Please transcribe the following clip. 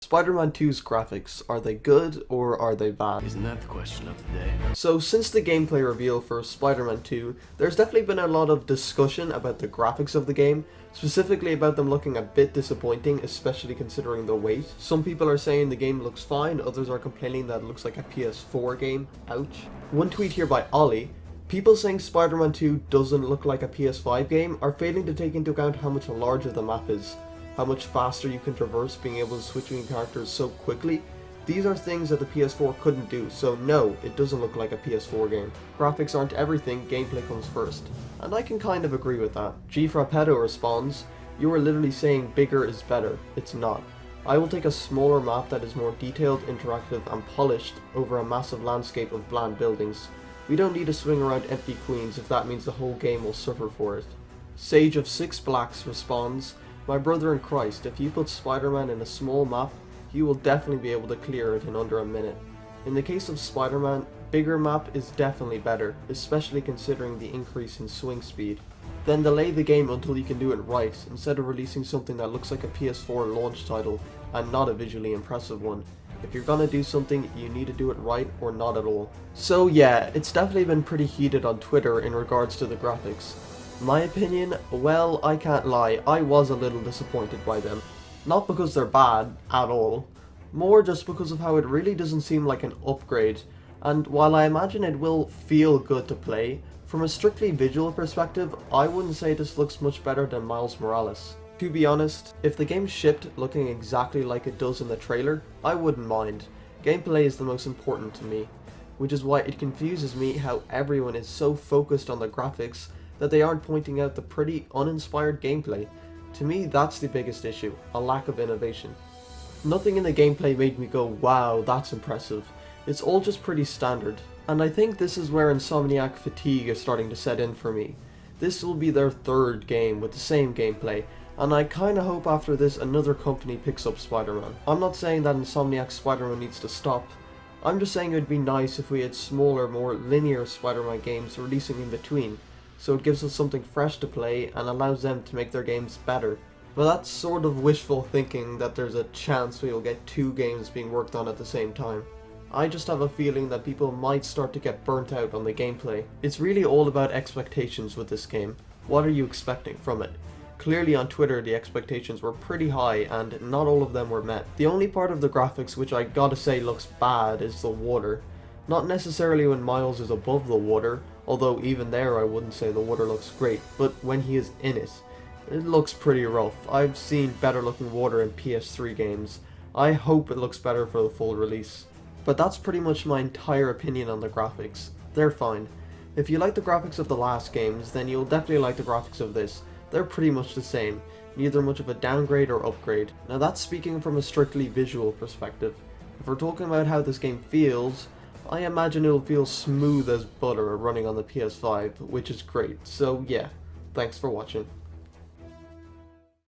Spider-Man 2's graphics, are they good or are they bad? Isn't that the question of the day? So since the gameplay reveal for Spider-Man 2, there's definitely been a lot of discussion about the graphics of the game, specifically about them looking a bit disappointing, especially considering the weight. Some people are saying the game looks fine, others are complaining that it looks like a PS4 game. Ouch. One tweet here by Ollie: people saying Spider-Man 2 doesn't look like a PS5 game are failing to take into account how much larger the map is, how much faster you can traverse, being able to switch between characters so quickly. These are things that the PS4 couldn't do, so no, it doesn't look like a PS4 game. Graphics aren't everything, gameplay comes first. And I can kind of agree with that. G Frapetto responds, "You are literally saying bigger is better. It's not. I will take a smaller map that is more detailed, interactive and polished over a massive landscape of bland buildings. We don't need to swing around empty queens if that means the whole game will suffer for it." Sage of Six Blacks responds, "My brother in Christ, if you put Spider-Man in a small map, you will definitely be able to clear it in under a minute. In the case of Spider-Man, bigger map is definitely better, especially considering the increase in swing speed. Then delay the game until you can do it right, instead of releasing something that looks like a PS4 launch title, and not a visually impressive one. If you're gonna do something, you need to do it right or not at all." So yeah, it's definitely been pretty heated on Twitter in regards to the graphics. My opinion, well, I can't lie, I was a little disappointed by them. Not because they're bad, at all. More just because of how it really doesn't seem like an upgrade, and while I imagine it will feel good to play, from a strictly visual perspective, I wouldn't say this looks much better than Miles Morales. To be honest, if the game shipped looking exactly like it does in the trailer, I wouldn't mind. Gameplay is the most important to me, which is why it confuses me how everyone is so focused on the graphics that they aren't pointing out the pretty uninspired gameplay. To me, that's the biggest issue, a lack of innovation. Nothing in the gameplay made me go, wow, that's impressive. It's all just pretty standard, and I think this is where Insomniac fatigue is starting to set in for me. This will be their third game with the same gameplay, and I kinda hope after this another company picks up Spider-Man. I'm not saying that Insomniac's Spider-Man needs to stop, I'm just saying it would be nice if we had smaller, more linear Spider-Man games releasing in between, so it gives us something fresh to play and allows them to make their games better. But that's sort of wishful thinking that there's a chance we will get two games being worked on at the same time. I just have a feeling that people might start to get burnt out on the gameplay. It's really all about expectations with this game. What are you expecting from it? Clearly on Twitter the expectations were pretty high and not all of them were met. The only part of the graphics which I gotta say looks bad is the water. Not necessarily when Miles is above the water, although even there I wouldn't say the water looks great, but when he is in it, it looks pretty rough. I've seen better looking water in PS3 games. I hope it looks better for the full release. But that's pretty much my entire opinion on the graphics. They're fine. If you like the graphics of the last games, then you'll definitely like the graphics of this. They're pretty much the same, neither much of a downgrade or upgrade. Now that's speaking from a strictly visual perspective. If we're talking about how this game feels, I imagine it'll feel smooth as butter running on the PS5, which is great. So yeah, thanks for watching.